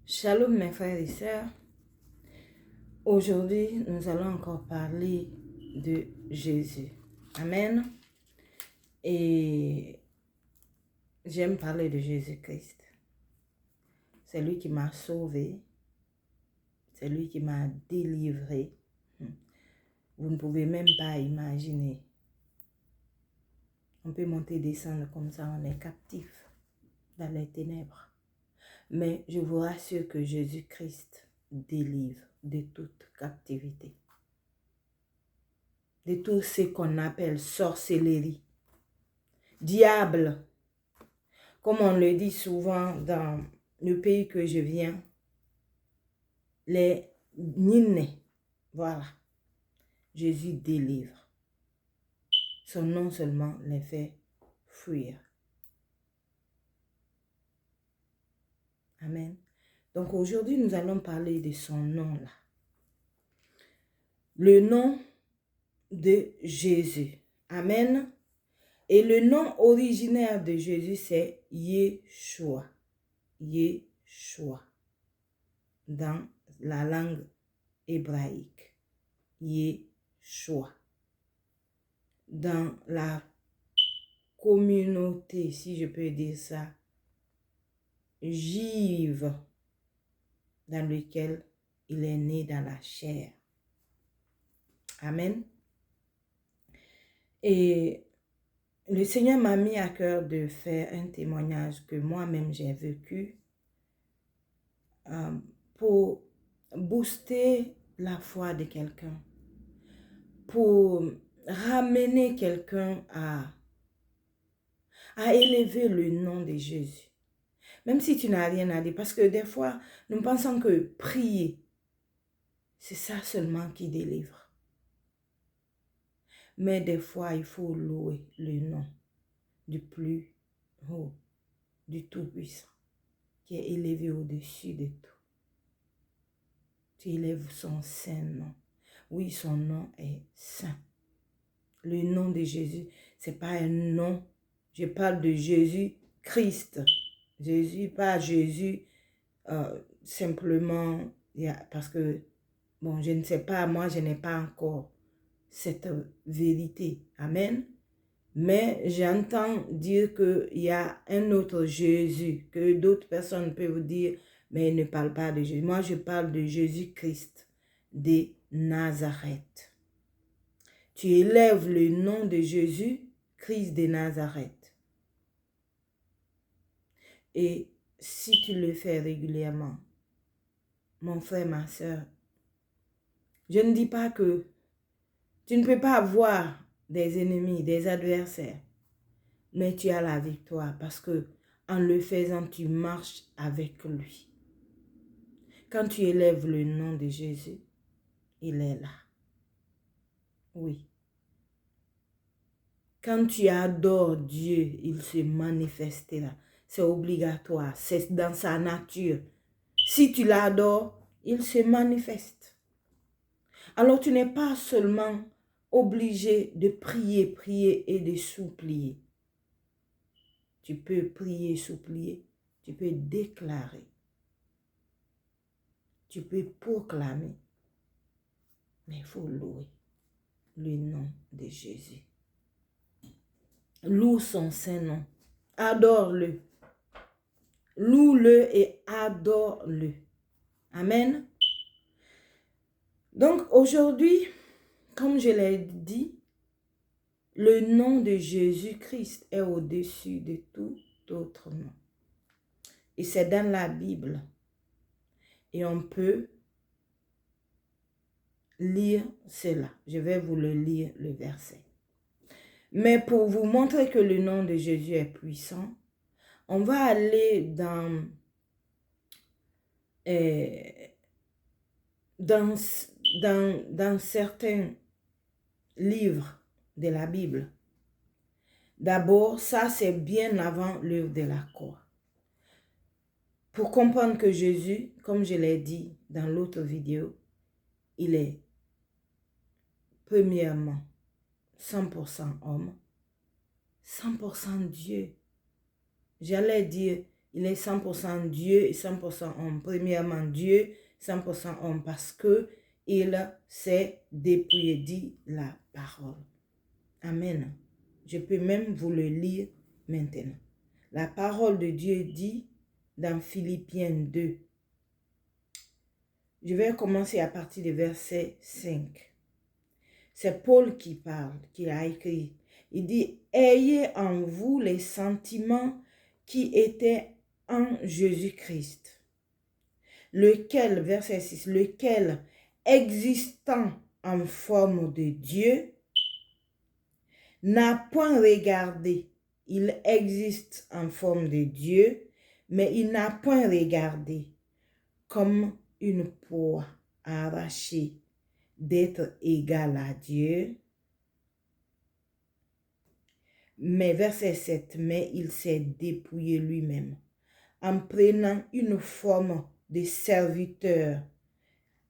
Shalom mes frères et sœurs. Aujourd'hui, nous allons encore parler de Jésus. Amen. Et j'aime parler de Jésus-Christ. C'est lui qui m'a sauvé. C'est lui qui m'a délivré. Vous ne pouvez même pas imaginer. On peut monter et descendre comme ça, on est captif dans les ténèbres. Mais je vous rassure que Jésus-Christ délivre de toute captivité. De tout ce qu'on appelle sorcellerie, diable, comme on le dit souvent dans le pays que je viens, les nîmes, voilà, Jésus délivre. Son nom seulement les fait fuir. Amen. Donc aujourd'hui, nous allons parler de son nom-là. Le nom de Jésus. Amen. Et le nom originaire de Jésus, c'est Yeshua. Yeshua. Dans la langue hébraïque. Yeshua. Dans la communauté, si je peux dire ça, juive, dans lequel il est né dans la chair. Amen. Et le Seigneur m'a mis à cœur de faire un témoignage que moi-même j'ai vécu pour booster la foi de quelqu'un, pour ramener quelqu'un à élever le nom de Jésus. Même si tu n'as rien à dire, parce que des fois, nous pensons que prier, c'est ça seulement qui délivre. Mais des fois, il faut louer le nom du plus haut, du Tout-Puissant, qui est élevé au-dessus de tout. Tu élèves son saint nom. Oui, son nom est saint. Le nom de Jésus, ce n'est pas un nom. Je parle de Jésus-Christ. Jésus, pas Jésus simplement, parce que, bon, je ne sais pas, moi, je n'ai pas encore cette vérité. Amen. Mais j'entends dire qu'il y a un autre Jésus, que d'autres personnes peuvent dire, mais ils ne parlent pas de Jésus. Moi, je parle de Jésus-Christ de Nazareth. Tu élèves le nom de Jésus, Christ de Nazareth. Et si tu le fais régulièrement, mon frère, ma soeur, je ne dis pas que tu ne peux pas avoir des ennemis, des adversaires, mais tu as la victoire parce que en le faisant, tu marches avec lui. Quand tu élèves le nom de Jésus, il est là. Oui. Quand tu adores Dieu, il se manifestera. C'est obligatoire, c'est dans sa nature. Si tu l'adores, il se manifeste. Alors tu n'es pas seulement obligé de prier, prier et de supplier. Tu peux prier, supplier, tu peux déclarer. Tu peux proclamer. Mais il faut louer le nom de Jésus. Loue son saint nom. Adore-le. Loue-le et adore-le. Amen. Donc aujourd'hui, comme je l'ai dit, le nom de Jésus-Christ est au-dessus de tout autre nom. Et c'est dans la Bible. Et on peut lire cela. Je vais vous le lire, le verset. Mais pour vous montrer que le nom de Jésus est puissant, on va aller dans certains livres de la Bible. D'abord, ça c'est bien avant l'œuvre de la croix. Pour comprendre que Jésus, comme je l'ai dit dans l'autre vidéo, il est premièrement 100% homme, 100% Dieu. J'allais dire Il est 100% Dieu et 100% homme. Premièrement, Dieu, 100% homme, parce que il s'est dépouillé, dit la parole. Amen. Je peux même vous le lire maintenant. La parole de Dieu dit dans Philippiens 2. Je vais commencer à partir du verset 5. C'est Paul qui parle, qui a écrit. Il dit, ayez en vous les sentiments qui étaient en Jésus-Christ, lequel, verset 6, lequel, existant en forme de Dieu, n'a point regardé. Il existe en forme de Dieu, mais il n'a point regardé comme une proie arrachée d'être égal à Dieu. Mais verset 7, mais il s'est dépouillé lui-même en prenant une forme de serviteur,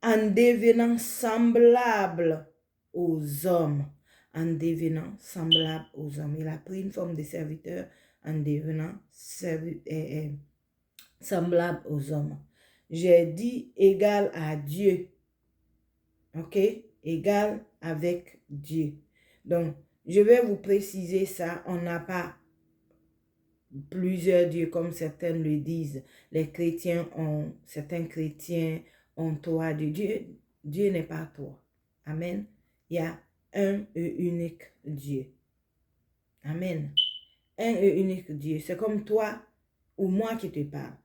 en devenant semblable aux hommes, en devenant semblable aux hommes. Il a pris une forme de serviteur en devenant semblable aux hommes. J'ai dit égal à Dieu. Ok? Égal avec Dieu. Donc, je vais vous préciser ça. On n'a pas plusieurs dieux comme certains le disent. Certains chrétiens ont trois dieux. Dieu n'est pas trois. Amen. Il y a un et unique Dieu. Amen. Un et unique Dieu. C'est comme toi ou moi qui te parle.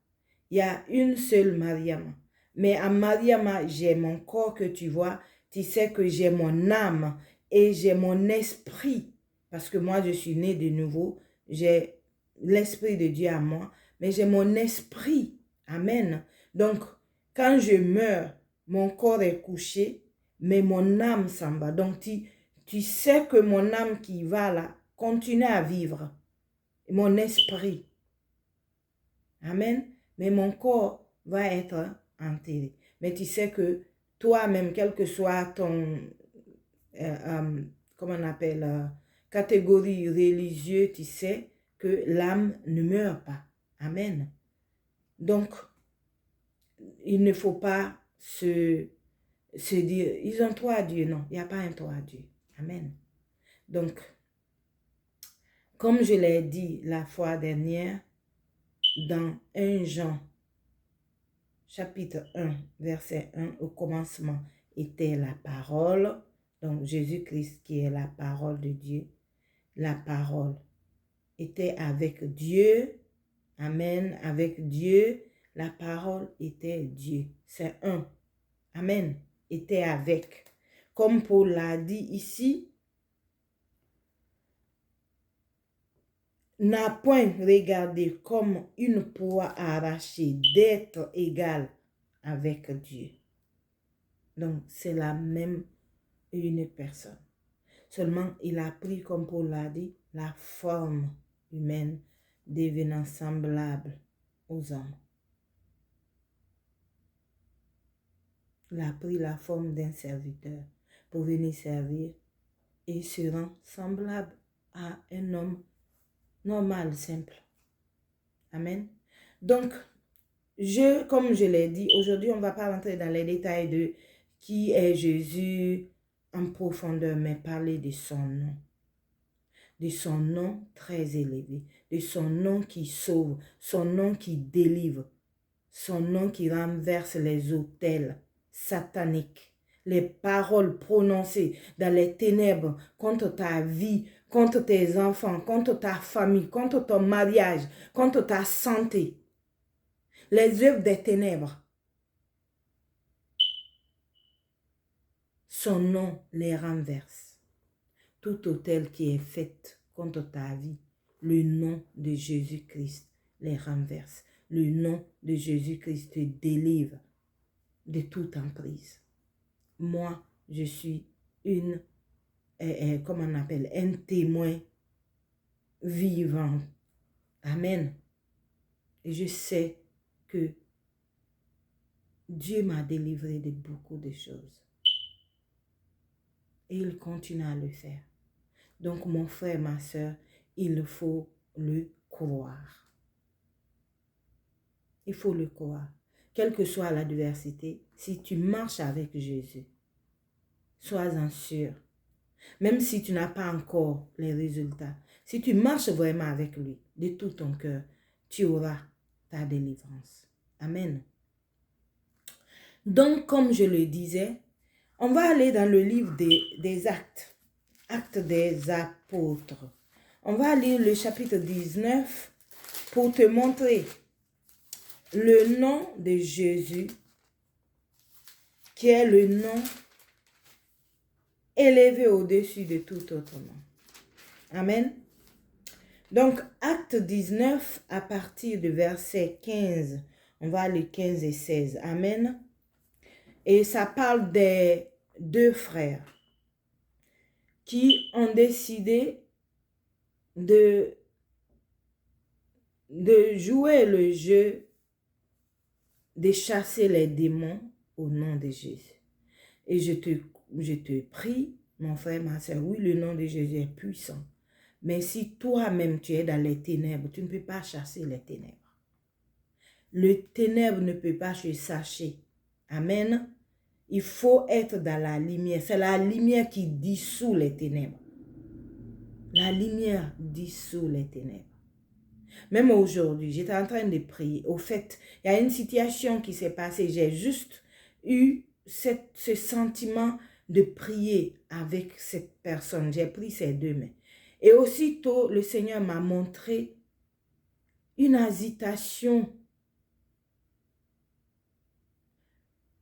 Il y a une seule Mariama. Mais en Mariama, j'ai mon corps que tu vois. Tu sais que j'ai mon âme et j'ai mon esprit. Parce que moi, je suis né de nouveau. J'ai l'esprit de Dieu à moi. Mais j'ai mon esprit. Amen. Donc, quand je meurs, mon corps est couché, mais mon âme s'en va. Donc, tu sais que mon âme qui va là, continue à vivre. Mon esprit. Amen. Mais mon corps va être enterré. Mais tu sais que toi-même, quel que soit ton, comment on appelle, catégorie religieuse, tu sais que l'âme ne meurt pas. Amen. Donc, il ne faut pas se dire, ils ont trois dieux. Non, il n'y a pas un trois dieux. Amen. Donc, comme je l'ai dit la fois dernière, dans 1 Jean, chapitre 1, verset 1, au commencement était la parole, donc Jésus-Christ qui est la parole de Dieu. La parole était avec Dieu, amen, avec Dieu, la parole était Dieu, c'est un, amen, était avec. Comme Paul l'a dit ici, n'a point regardé comme une proie arrachée d'être égal avec Dieu. Donc, c'est la même et unique personne. Seulement, il a pris, comme Paul l'a dit, la forme humaine, devenant semblable aux hommes. Il a pris la forme d'un serviteur pour venir servir et se rend semblable à un homme normal, simple. Amen. Donc, comme je l'ai dit, aujourd'hui, on ne va pas rentrer dans les détails de qui est Jésus en profondeur, mais parler de son nom. De son nom très élevé, de son nom qui sauve, son nom qui délivre, son nom qui renverse les autels sataniques, les paroles prononcées dans les ténèbres contre ta vie, contre tes enfants, contre ta famille, contre ton mariage, contre ta santé. Les œuvres des ténèbres. Son nom les renverse. Tout autel qui est fait contre ta vie, le nom de Jésus-Christ les renverse. Le nom de Jésus-Christ te délivre de toute emprise. Moi, je suis comment on appelle, un témoin vivant. Amen. Et je sais que Dieu m'a délivré de beaucoup de choses. Et il continue à le faire. Donc, mon frère, ma soeur, il faut le croire. Il faut le croire. Quelle que soit l'adversité, si tu marches avec Jésus, sois-en sûr. Même si tu n'as pas encore les résultats, si tu marches vraiment avec lui, de tout ton cœur, tu auras ta délivrance. Amen. Donc, comme je le disais, on va aller dans le livre des Actes, Actes des Apôtres. On va lire le chapitre 19 pour te montrer le nom de Jésus, qui est le nom élevé au-dessus de tout autre nom. Amen. Donc, Acte 19, à partir du verset 15, on va aller 15 et 16. Amen. Et ça parle des deux frères qui ont décidé de jouer le jeu de chasser les démons au nom de Jésus. Et je te prie, mon frère, ma soeur, oui, le nom de Jésus est puissant. Mais si toi-même tu es dans les ténèbres, tu ne peux pas chasser les ténèbres. Le ténèbre ne peut pas se sacher. Amen. Il faut être dans la lumière. C'est la lumière qui dissout les ténèbres. La lumière dissout les ténèbres. Même aujourd'hui, j'étais en train de prier. Au fait, il y a une situation qui s'est passée. J'ai juste eu ce sentiment de prier avec cette personne. J'ai pris ses deux mains. Et aussitôt, le Seigneur m'a montré une agitation.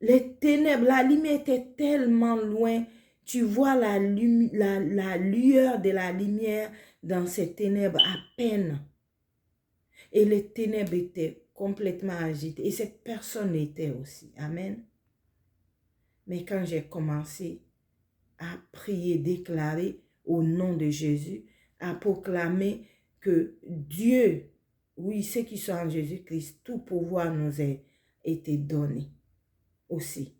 Les ténèbres, la lumière était tellement loin. Tu vois la lueur de la lumière dans ces ténèbres à peine. Et les ténèbres étaient complètement agitées. Et cette personne était aussi. Amen. Mais quand j'ai commencé à prier, déclarer au nom de Jésus, à proclamer que Dieu, oui, ceux qui sont en Jésus-Christ, tout pouvoir nous a été donné aussi.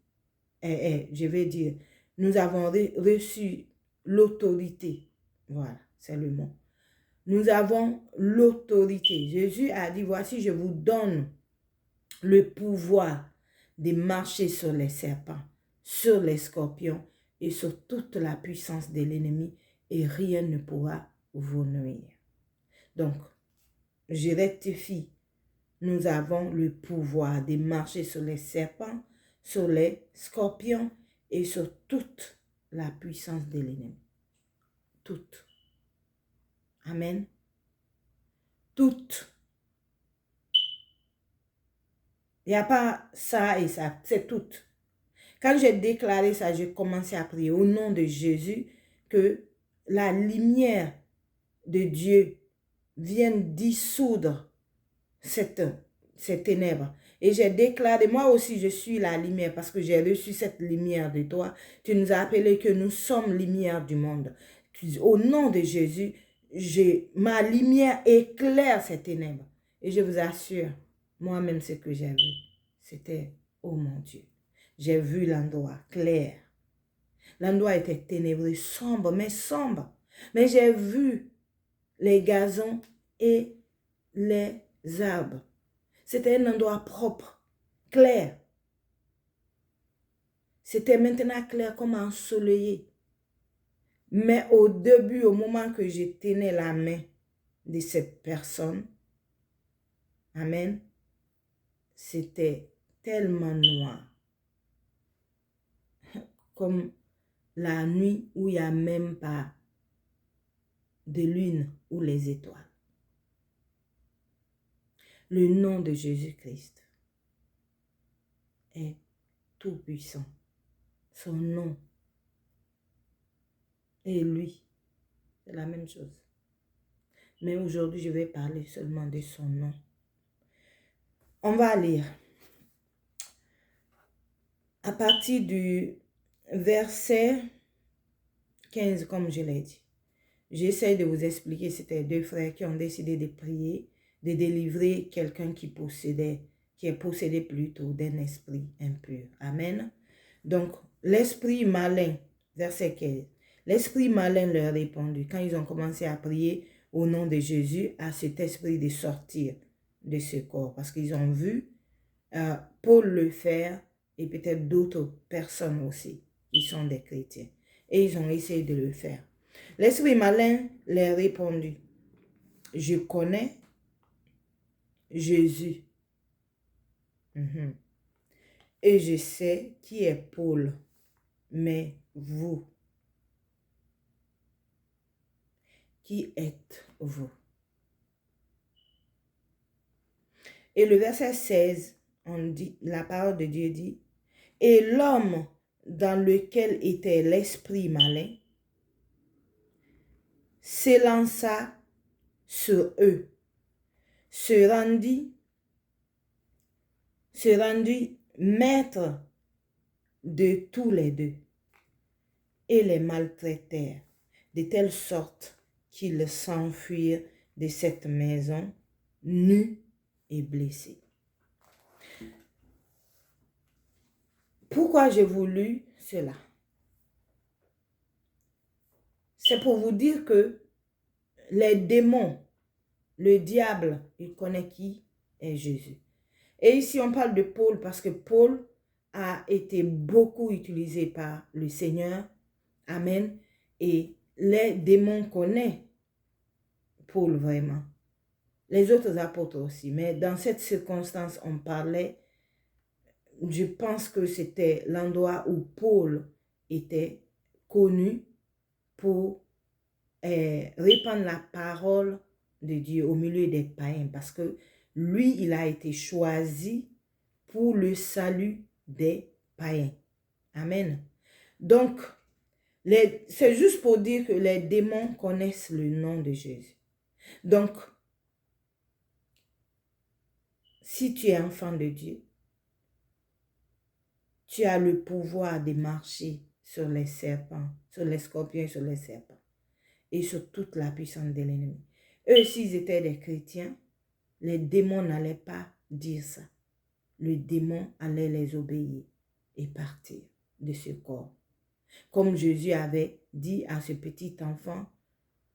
Je vais dire, nous avons reçu l'autorité. Voilà, c'est le mot. Nous avons l'autorité. Jésus a dit, voici, je vous donne le pouvoir de marcher sur les serpents, sur les scorpions et sur toute la puissance de l'ennemi et rien ne pourra vous nuire. Donc, je rectifie. Nous avons le pouvoir de marcher sur les serpents, sur les scorpions et sur toute la puissance de l'ennemi. Toute. Amen. Toute. Il n'y a pas ça et ça, c'est tout. Quand j'ai déclaré ça, j'ai commencé à prier au nom de Jésus que la lumière de Dieu vienne dissoudre ces ténèbres. Et j'ai déclaré, moi aussi je suis la lumière parce que j'ai reçu cette lumière de toi. Tu nous as appelé que nous sommes lumière du monde. Au nom de Jésus, ma lumière éclaire ces ténèbres. Et je vous assure, moi-même ce que j'ai vu, c'était, oh mon Dieu, j'ai vu l'endroit clair. L'endroit était ténébreux, sombre, mais sombre. Mais j'ai vu les gazons et les arbres. C'était un endroit propre, clair. C'était maintenant clair comme ensoleillé. Mais au début, au moment que je tenais la main de cette personne, amen, c'était tellement noir. Comme la nuit où il n'y a même pas de lune ou les étoiles. Le nom de Jésus-Christ est tout puissant. Son nom et lui, c'est la même chose. Mais aujourd'hui, je vais parler seulement de son nom. On va lire à partir du verset 15, comme je l'ai dit. J'essaie de vous expliquer, c'était deux frères qui ont décidé de prier, de délivrer quelqu'un qui est possédé plutôt d'un esprit impur. Amen. Donc, l'esprit malin, verset 15. L'esprit malin leur répondit, quand ils ont commencé à prier au nom de Jésus, à cet esprit de sortir de ce corps. Parce qu'ils ont vu Paul le faire et peut-être d'autres personnes aussi qui sont des chrétiens. Et ils ont essayé de le faire. L'esprit malin leur répondit, je connais Jésus. Et je sais qui est Paul, mais vous, qui êtes-vous? Et le verset 16, la parole de Dieu dit, et l'homme dans lequel était l'esprit malin s'élança sur eux, se rendit maître de tous les deux et les maltraitèrent de telle sorte qu'ils s'enfuirent de cette maison nus et blessés. Pourquoi j'ai voulu cela? C'est pour vous dire que les démons, le diable, il connaît qui est Jésus. Et ici, on parle de Paul parce que Paul a été beaucoup utilisé par le Seigneur. Amen. Et les démons connaissent Paul vraiment. Les autres apôtres aussi. Mais dans cette circonstance, on parlait, je pense que c'était l'endroit où Paul était connu pour répandre la parole de Dieu au milieu des païens. Parce que lui, il a été choisi pour le salut des païens. Amen. Donc, c'est juste pour dire que les démons connaissent le nom de Jésus. Donc, si tu es enfant de Dieu, tu as le pouvoir de marcher sur les serpents, sur les scorpions et sur les serpents, et sur toute la puissance de l'ennemi. Eux, s'ils étaient des chrétiens, les démons n'allaient pas dire ça. Le démon allait les obéir et partir de ce corps. Comme Jésus avait dit à ce petit enfant,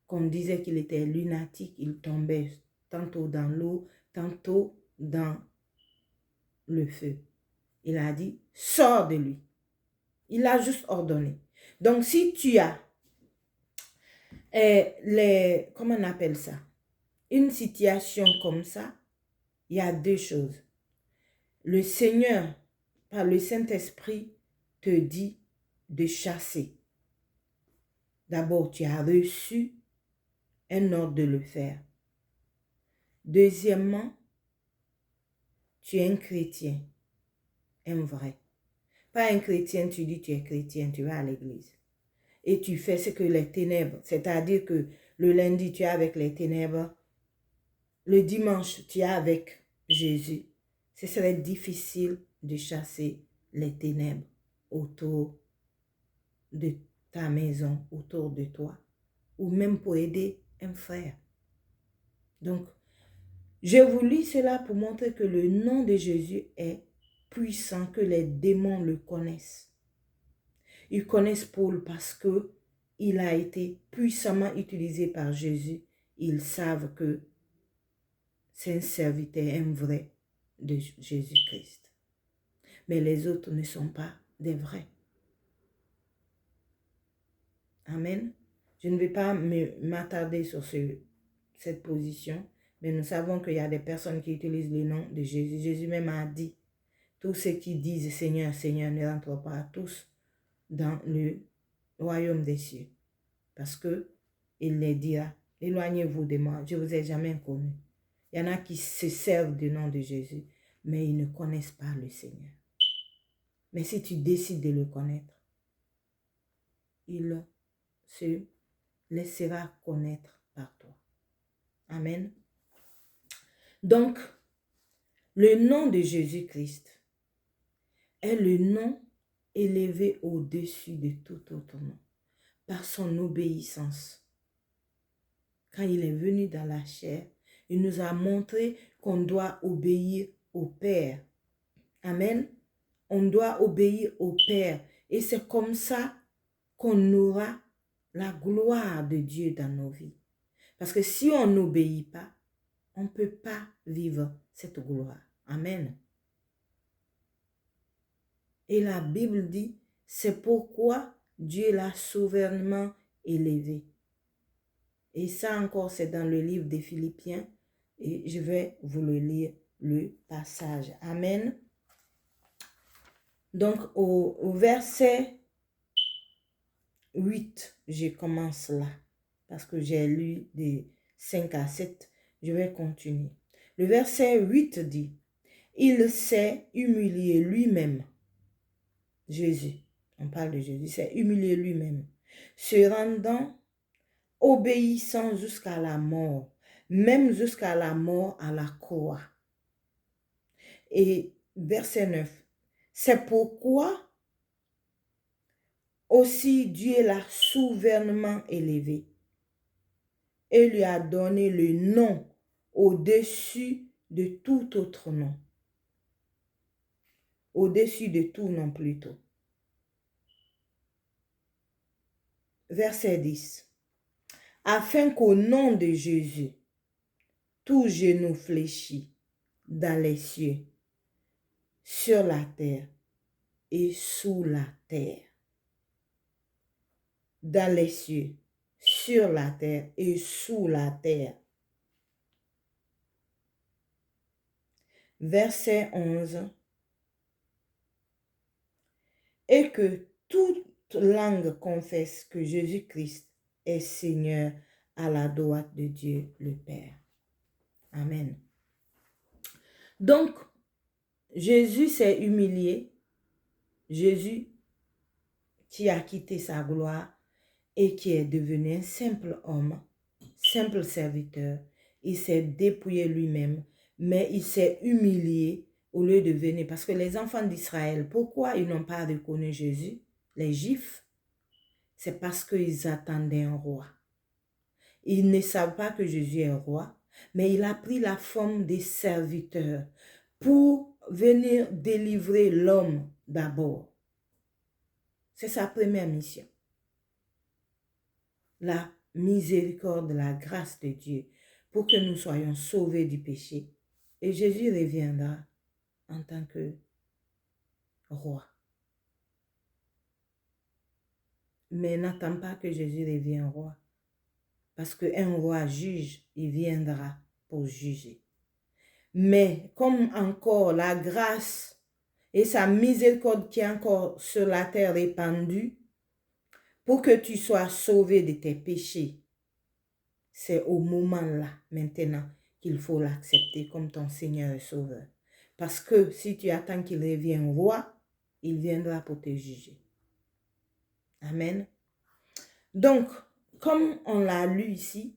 qu'on disait qu'il était lunatique, il tombait tantôt dans l'eau, tantôt dans le feu. Il a dit, sors de lui. Il a juste ordonné. Donc, si tu as comment on appelle ça? Une situation comme ça, il y a deux choses. Le Seigneur, par le Saint-Esprit, te dit de chasser. D'abord, tu as reçu un ordre de le faire. Deuxièmement, tu es un chrétien, un vrai. Pas un chrétien, tu dis tu es chrétien, tu vas à l'église. Et tu fais ce que les ténèbres, c'est-à-dire que le lundi, tu es avec les ténèbres. Le dimanche, tu es avec Jésus. Ce serait difficile de chasser les ténèbres autour de ta maison, autour de toi. Ou même pour aider un frère. Donc, j'ai voulu cela pour montrer que le nom de Jésus est puissant, que les démons le connaissent. Ils connaissent Paul parce que il a été puissamment utilisé par Jésus. Ils savent que c'est un serviteur, un vrai de Jésus-Christ. Mais les autres ne sont pas des vrais. Amen. Je ne vais pas m'attarder sur cette position, mais nous savons qu'il y a des personnes qui utilisent le nom de Jésus. Jésus même a dit, tous ceux qui disent Seigneur, Seigneur ne rentrent pas tous dans le royaume des cieux. Parce que il les dira, éloignez-vous de moi, je ne vous ai jamais connu. Il y en a qui se servent du nom de Jésus, mais ils ne connaissent pas le Seigneur. Mais si tu décides de le connaître, il se laissera connaître par toi. Amen. Donc, le nom de Jésus-Christ est le nom élevé au-dessus de tout autre nom, par son obéissance. Quand il est venu dans la chair, il nous a montré qu'on doit obéir au Père. Amen. On doit obéir au Père. Et c'est comme ça qu'on aura la gloire de Dieu dans nos vies. Parce que si on n'obéit pas, on ne peut pas vivre cette gloire. Amen. Et la Bible dit, c'est pourquoi Dieu l'a souverainement élevé. Et ça encore, c'est dans le livre des Philippiens. Et je vais vous le lire, le passage. Amen. Donc, au verset 8, je commence là. Parce que j'ai lu des 5 à 7. Je vais continuer. Le verset 8 dit, il s'est humilié lui-même. Jésus, on parle de Jésus, s'est humilié lui-même, se rendant obéissant jusqu'à la mort, même jusqu'à la mort à la croix. Et verset 9, c'est pourquoi aussi Dieu l'a souverainement élevé et lui a donné le nom au-dessus de tout autre nom. Au-dessus de tout nom plutôt. Verset 10. Afin qu'au nom de Jésus, tout genou fléchit dans les cieux, sur la terre et sous la terre. Dans les cieux, sur la terre et sous la terre. Verset 11. Et que toute langue confesse que Jésus-Christ est Seigneur à la droite de Dieu le Père. Amen. Donc, Jésus s'est humilié. Jésus qui a quitté sa gloire et qui est devenu un simple homme, simple serviteur. Il s'est dépouillé lui-même, mais il s'est humilié au lieu de venir. Parce que les enfants d'Israël, pourquoi ils n'ont pas reconnu Jésus? Les Juifs, c'est parce qu'ils attendaient un roi. Ils ne savent pas que Jésus est roi, mais il a pris la forme des serviteurs pour venir délivrer l'homme d'abord. C'est sa première mission. La miséricorde, la grâce de Dieu pour que nous soyons sauvés du péché. Et Jésus reviendra en tant que roi. Mais n'attends pas que Jésus revienne roi. Parce qu'un roi juge, il viendra pour juger. Mais comme encore la grâce et sa miséricorde qui est encore sur la terre répandue, pour que tu sois sauvé de tes péchés, c'est au moment là, maintenant, qu'il faut l'accepter comme ton Seigneur et Sauveur. Parce que si tu attends qu'il revienne roi, il viendra pour te juger. Amen. Donc, comme on l'a lu ici,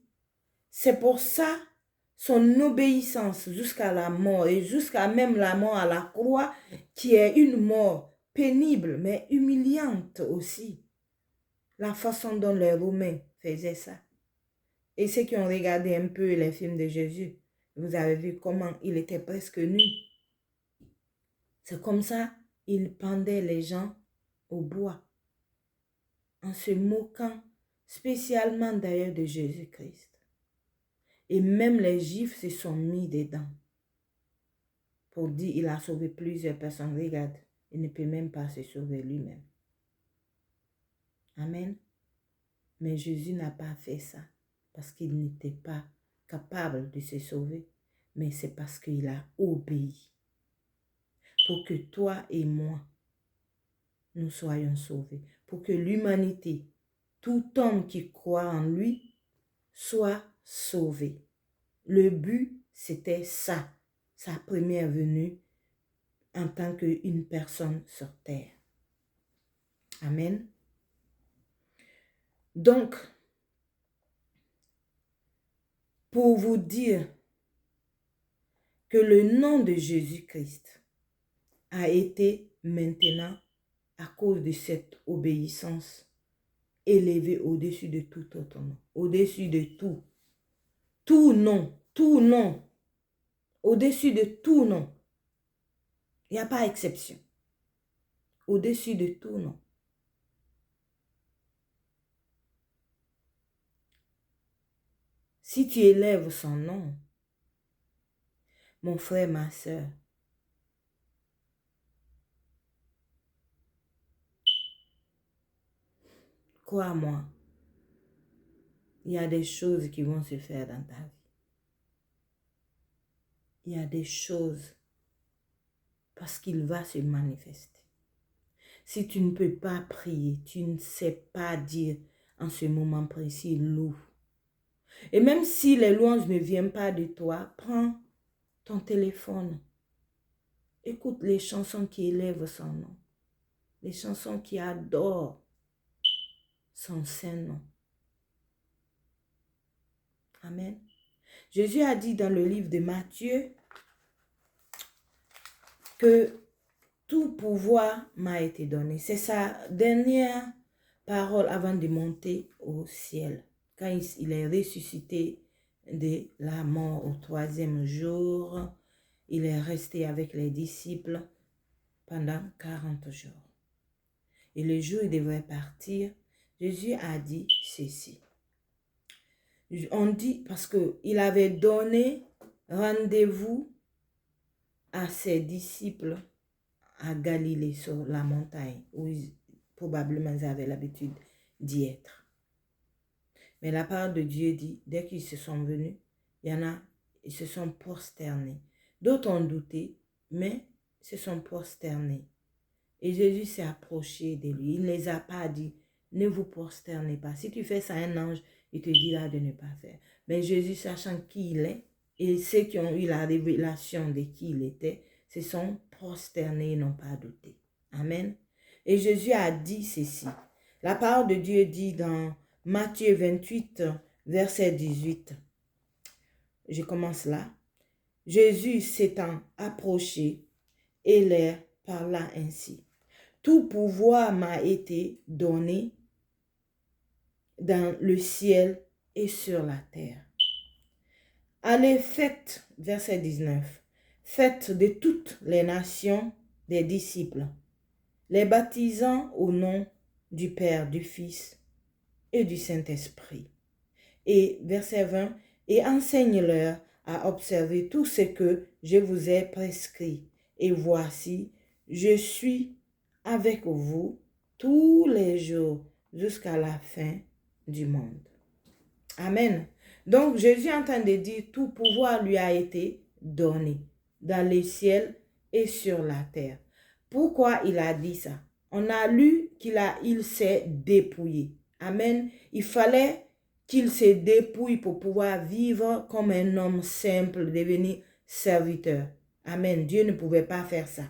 c'est pour ça son obéissance jusqu'à la mort et jusqu'à même la mort à la croix, qui est une mort pénible mais humiliante aussi. La façon dont les Romains faisaient ça. Et ceux qui ont regardé un peu les films de Jésus, vous avez vu comment il était presque nu. C'est comme ça, il pendait les gens au bois, en se moquant spécialement d'ailleurs de Jésus-Christ. Et même les Juifs se sont mis dedans pour dire qu'il a sauvé plusieurs personnes. Regarde, il ne peut même pas se sauver lui-même. Amen. Mais Jésus n'a pas fait ça parce qu'il n'était pas capable de se sauver, mais c'est parce qu'il a obéi pour que toi et moi, nous soyons sauvés, pour que l'humanité, tout homme qui croit en lui, soit sauvé. Le but, c'était ça, sa première venue en tant qu'une personne sur terre. Amen. Donc, pour vous dire que le nom de Jésus-Christ a été maintenant, à cause de cette obéissance, élevé au-dessus de tout autre nom, au-dessus de tout. Tout nom, au-dessus de tout nom. Il n'y a pas exception. Au-dessus de tout nom. Si tu élèves son nom, mon frère, ma soeur, crois-moi, il y a des choses qui vont se faire dans ta vie. Il y a des choses parce qu'il va se manifester. Si tu ne peux pas prier, tu ne sais pas dire en ce moment précis, loue. Et même si les louanges ne viennent pas de toi, prends ton téléphone. Écoute les chansons qui élèvent son nom. Les chansons qui adorent son saint nom. Amen. Jésus a dit dans le livre de Matthieu que tout pouvoir m'a été donné. C'est sa dernière parole avant de monter au ciel. Quand il est ressuscité de la mort au 3e jour, il est resté avec les disciples pendant 40 jours. Et le jour où il devait partir, Jésus a dit ceci. On dit parce qu'il avait donné rendez-vous à ses disciples à Galilée, sur la montagne, où probablement ils avaient l'habitude d'y être. Mais la parole de Dieu dit, dès qu'ils se sont venus, il y en a, ils se sont prosternés. D'autres ont douté, mais se sont prosternés. Et Jésus s'est approché de lui. Il ne les a pas dit, ne vous prosternez pas. Si tu fais ça à un ange, il te dira de ne pas faire. Mais Jésus, sachant qui il est, et ceux qui ont eu la révélation de qui il était, se sont prosternés et n'ont pas douté. Amen. Et Jésus a dit ceci. La parole de Dieu dit dans Matthieu 28, verset 18. Je commence là. Jésus s'étant approché et leur parla ainsi. Tout pouvoir m'a été donné dans le ciel et sur la terre. Allez, faites, verset 19, faites de toutes les nations des disciples, les baptisant au nom du Père, du Fils et du Saint-Esprit. Et verset 20, et enseigne-leur à observer tout ce que je vous ai prescrit. Et voici, je suis avec vous tous les jours jusqu'à la fin du monde. Amen. Donc, Jésus est en train de dire, tout pouvoir lui a été donné dans les ciels et sur la terre. Pourquoi il a dit ça? On a lu qu'il s'est dépouillé. Amen. Il fallait qu'il se dépouille pour pouvoir vivre comme un homme simple, devenir serviteur. Amen. Dieu ne pouvait pas faire ça.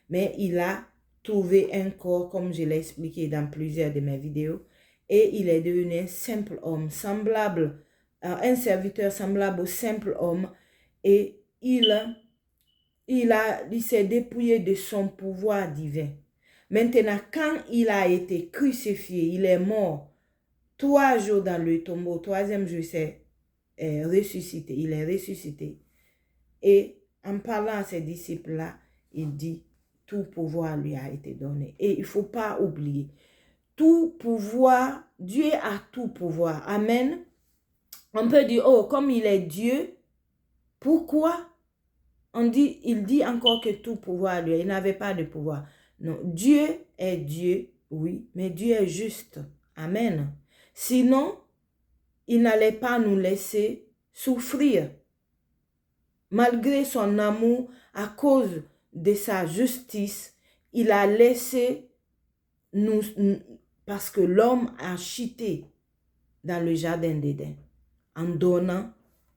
Mais il a trouvé un corps, comme je l'ai expliqué dans plusieurs de mes vidéos, et il est devenu un simple homme, semblable, un serviteur semblable au simple homme, et il s'est dépouillé de son pouvoir divin. Maintenant, quand il a été crucifié, il est mort 3 jours dans le tombeau, 3e jour, il est ressuscité. Et en parlant à ses disciples-là, il dit, tout pouvoir lui a été donné. Et il ne faut pas oublier, tout pouvoir, Dieu a tout pouvoir. Amen. On peut dire, oh, comme il est Dieu, pourquoi il dit encore que tout pouvoir lui, il n'avait pas de pouvoir. Non, Dieu est Dieu, oui, mais Dieu est juste. Amen. Sinon, il n'allait pas nous laisser souffrir. Malgré son amour, à cause de sa justice, il a laissé nous, parce que l'homme a chuté dans le jardin d'Éden, en donnant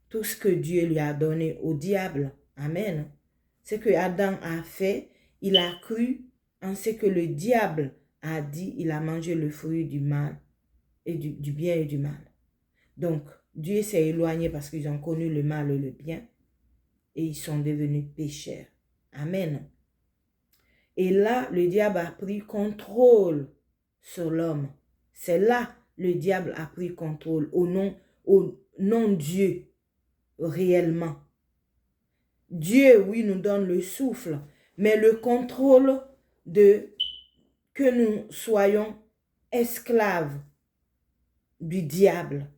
tout ce que Dieu lui a donné au diable. Amen. Ce que Adam a fait, il a cru en ce que le diable a dit, il a mangé le fruit du mal, et du bien et du mal. Donc, Dieu s'est éloigné parce qu'ils ont connu le mal et le bien, et ils sont devenus pécheurs. Amen. Et là, le diable a pris contrôle sur l'homme. C'est là le diable a pris contrôle au nom Dieu, réellement. Dieu, oui, nous donne le souffle, mais le contrôle de que nous soyons esclaves du diable.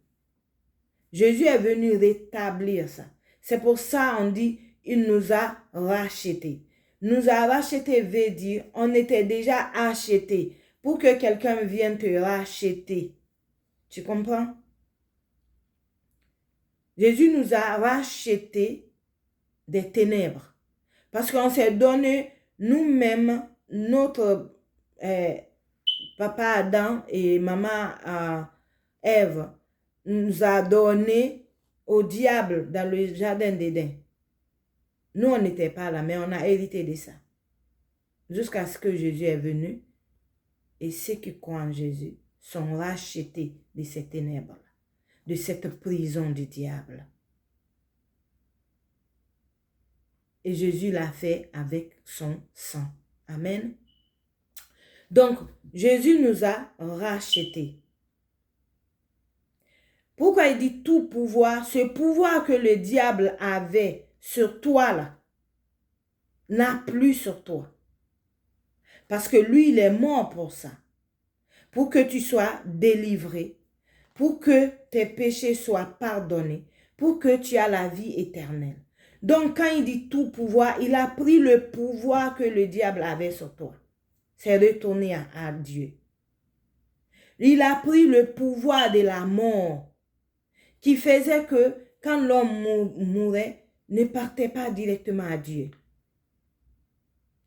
Jésus est venu rétablir ça. C'est pour ça on dit, il nous a rachetés. Nous a rachetés veut dire, on était déjà achetés. Pour que quelqu'un vienne te racheter, Tu comprends? Jésus nous a rachetés des ténèbres. Parce qu'on s'est donné nous-mêmes, notre papa Adam et maman Ève nous a donné au diable dans le jardin d'Éden. Nous, on n'était pas là, mais on a hérité de ça. Jusqu'à ce que Jésus est venu. Et ceux qui croient en Jésus sont rachetés de ces ténèbres, de cette prison du diable. Et Jésus l'a fait avec son sang. Amen. Donc, Jésus nous a rachetés. Pourquoi il dit tout pouvoir? Ce pouvoir que le diable avait sur toi, là, n'a plus sur toi. Parce que lui, il est mort pour ça. Pour que tu sois délivré. Pour que tes péchés soient pardonnés. Pour que tu aies la vie éternelle. Donc, quand il dit tout pouvoir, il a pris le pouvoir que le diable avait sur toi. C'est retourné à Dieu. Il a pris le pouvoir de la mort qui faisait que quand l'homme mourait, ne partait pas directement à Dieu.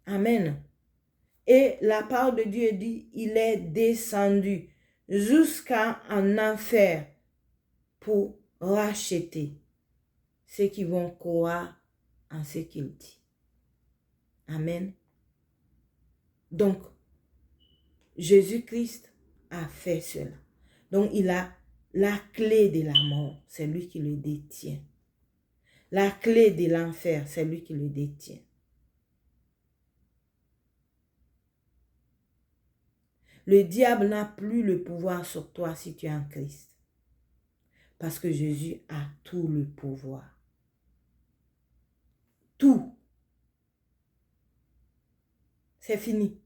Amen. Et la parole de Dieu dit, il est descendu jusqu'en enfer pour racheter ceux qui vont croire en ce qu'il dit. Amen. Donc, Jésus-Christ a fait cela. Donc, il a la clé de la mort, c'est lui qui le détient. La clé de l'enfer, c'est lui qui le détient. Le diable n'a plus le pouvoir sur toi si tu es en Christ. Parce que Jésus a tout le pouvoir. Tout. C'est fini.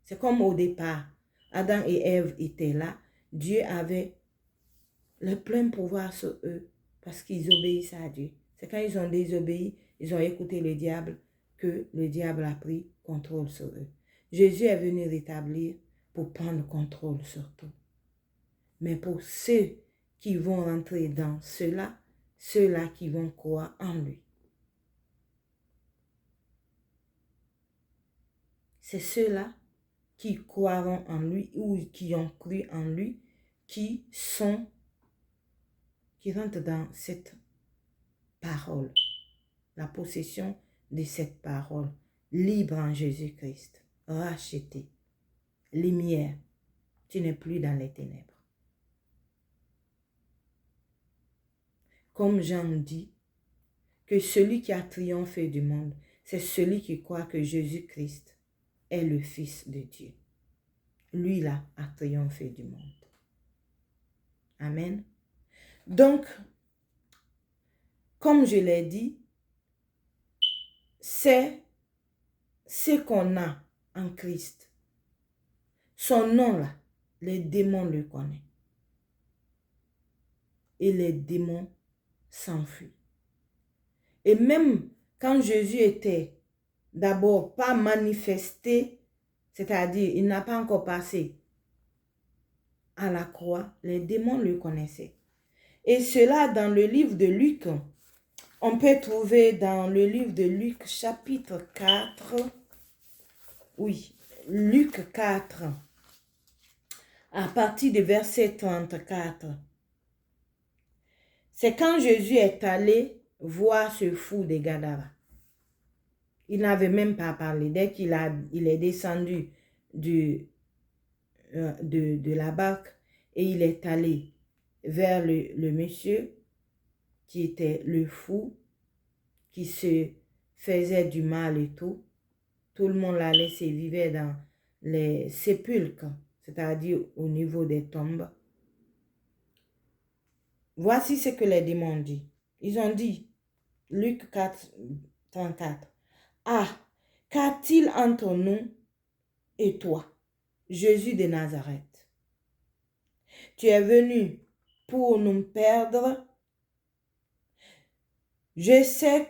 C'est comme au départ. Adam et Ève étaient là. Dieu avait le plein pouvoir sur eux parce qu'ils obéissent à Dieu. C'est quand ils ont désobéi, ils ont écouté le diable, que le diable a pris contrôle sur eux. Jésus est venu rétablir pour prendre contrôle sur tout. Mais pour ceux qui vont rentrer dans cela, ceux-là qui vont croire en lui. C'est ceux-là qui croiront en lui ou qui ont cru en lui, qui rentrent dans cette parole, la possession de cette parole, libre en Jésus-Christ, racheté, lumière, tu n'es plus dans les ténèbres. Comme Jean dit, que celui qui a triomphé du monde, c'est celui qui croit que Jésus-Christ est le Fils de Dieu. Lui là a triomphé du monde. Amen. Donc, comme je l'ai dit, c'est ce qu'on a en Christ. Son nom là, les démons le connaissent. Et les démons s'enfuient. Et même quand Jésus était d'abord pas manifesté, c'est-à-dire il n'a pas encore passé à la croix, les démons le connaissaient. Et cela dans le livre de Luc, on peut trouver dans le livre de Luc chapitre 4, oui, Luc 4, à partir du verset 34. C'est quand Jésus est allé voir ce fou de Gadara. Il n'avait même pas parlé. Dès qu'il est descendu de la barque et il est allé vers le monsieur qui était le fou, qui se faisait du mal et tout. Tout le monde l'a laissé vivre dans les sépulcres, c'est-à-dire au niveau des tombes. Voici ce que les démons disent. Ils ont dit, Luc 4, 34, « Ah, qu'a-t-il entre nous et toi, Jésus de Nazareth? Tu es venu pour nous perdre. Je sais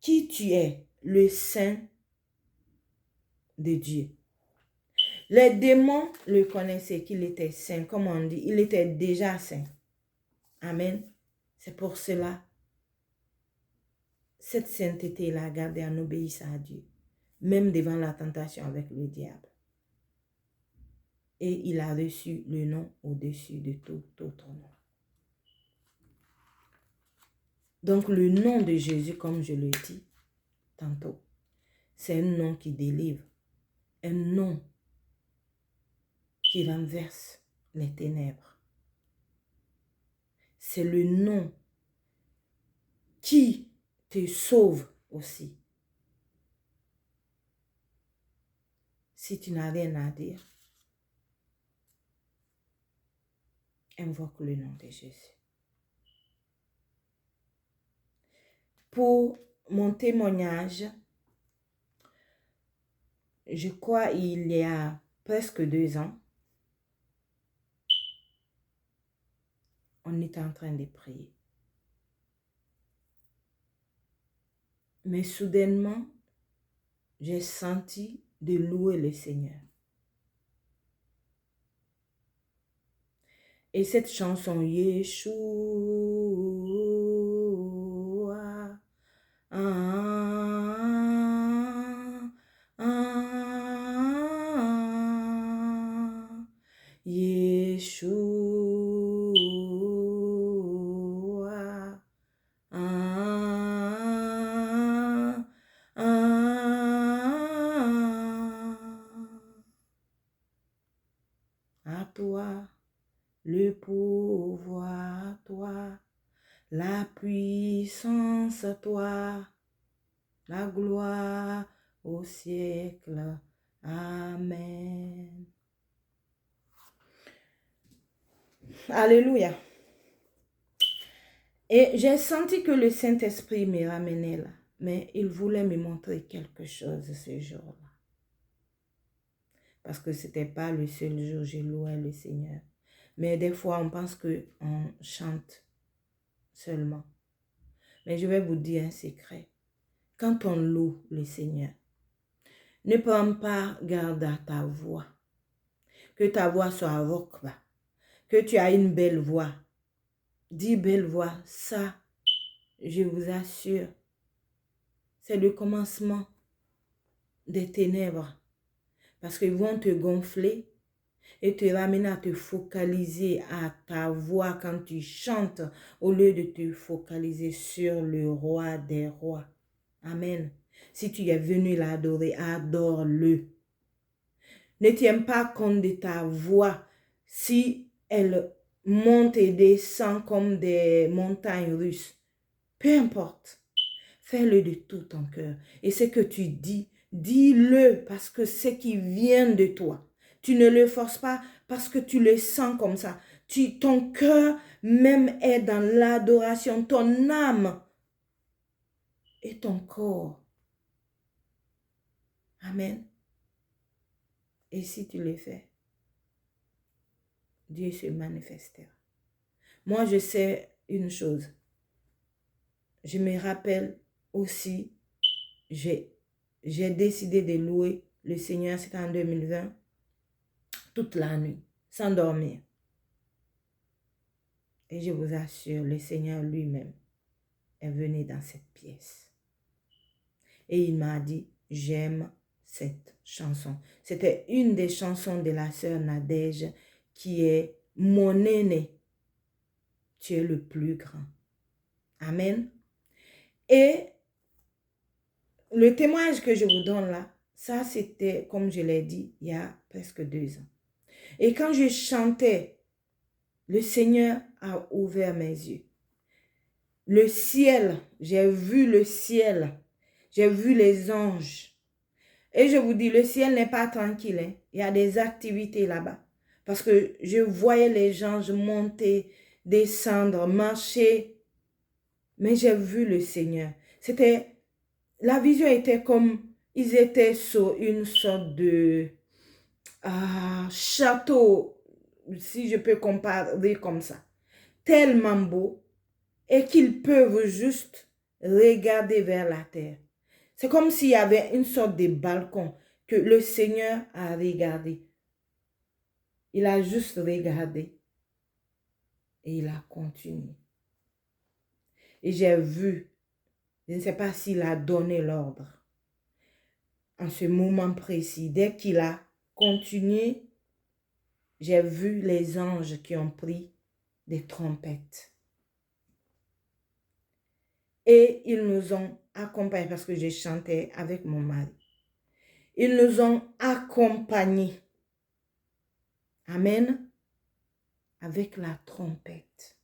qui tu es, le Saint de Dieu. » Les démons le connaissaient qu'il était saint. Comme on dit, il était déjà saint. Amen. C'est pour cela, cette sainteté-là, gardée en obéissant à Dieu, même devant la tentation avec le diable. Et il a reçu le nom au-dessus de tout autre nom. Donc le nom de Jésus, comme je le dis tantôt, c'est un nom qui délivre, un nom qui renverse les ténèbres. C'est le nom qui te sauve aussi. Si tu n'as rien à dire, invoque le nom de Jésus. Pour mon témoignage, je crois il y a presque 2 ans, on était en train de prier. Mais soudainement, j'ai senti de louer le Seigneur. Et cette chanson, Yeshua, Yeshua, à toi le pouvoir, à toi la puissance, à toi la gloire au siècle. Amen. Alléluia. Et j'ai senti que le Saint-Esprit me ramenait là. Mais il voulait me montrer quelque chose ce jour-là. Parce que ce n'était pas le seul jour où je louais le Seigneur. Mais des fois, on pense qu'on chante seulement. Mais je vais vous dire un secret. Quand on loue le Seigneur, ne prends pas garde à ta voix. Que ta voix soit rauque, que tu as une belle voix. Dis belle voix, ça, je vous assure, c'est le commencement des ténèbres. Parce qu'ils vont te gonfler et te ramener à te focaliser à ta voix quand tu chantes au lieu de te focaliser sur le roi des rois. Amen. Si tu es venu l'adorer, adore-le. Ne tiens pas compte de ta voix si elle monte et descend comme des montagnes russes. Peu importe. Fais-le de tout ton cœur. Et ce que tu dis, dis-le parce que c'est qui vient de toi. Tu ne le forces pas parce que tu le sens comme ça. Ton cœur même est dans l'adoration. Ton âme et ton corps. Amen. Et si tu le fais, Dieu se manifestera. Moi, je sais une chose. Je me rappelle aussi, j'ai décidé de louer le Seigneur, c'était en 2020, toute la nuit, sans dormir. Et je vous assure, le Seigneur lui-même est venu dans cette pièce. Et il m'a dit, j'aime cette chanson. C'était une des chansons de la sœur Nadège qui est mon aîné. Tu es le plus grand. Amen. Et le témoignage que je vous donne là, ça c'était, comme je l'ai dit, il y a presque 2 ans. Et quand je chantais, le Seigneur a ouvert mes yeux. Le ciel, j'ai vu le ciel. J'ai vu les anges. Et je vous dis, le ciel n'est pas tranquille. Hein. Il y a des activités là-bas. Parce que je voyais les anges monter, descendre, marcher. Mais j'ai vu le Seigneur. La vision était comme, ils étaient sur une sorte de château, si je peux comparer comme ça. Tellement beau. Et qu'ils peuvent juste regarder vers la terre. C'est comme s'il y avait une sorte de balcon que le Seigneur a regardé. Il a juste regardé et il a continué. Et j'ai vu, je ne sais pas s'il a donné l'ordre en ce moment précis. Dès qu'il a continué, j'ai vu les anges qui ont pris des trompettes. Et ils nous ont accompagnés, parce que j'ai chanté avec mon mari. Ils nous ont accompagnés. Amen. Avec la trompette.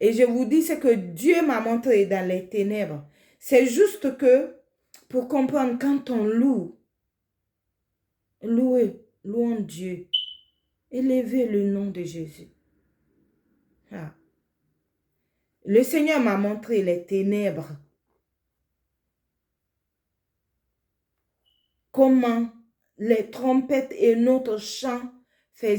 Et je vous dis ce que Dieu m'a montré dans les ténèbres. C'est juste que, pour comprendre, quand on loue, louons Dieu, élevez le nom de Jésus. Ah. Le Seigneur m'a montré les ténèbres. Comment les trompettes et notre chant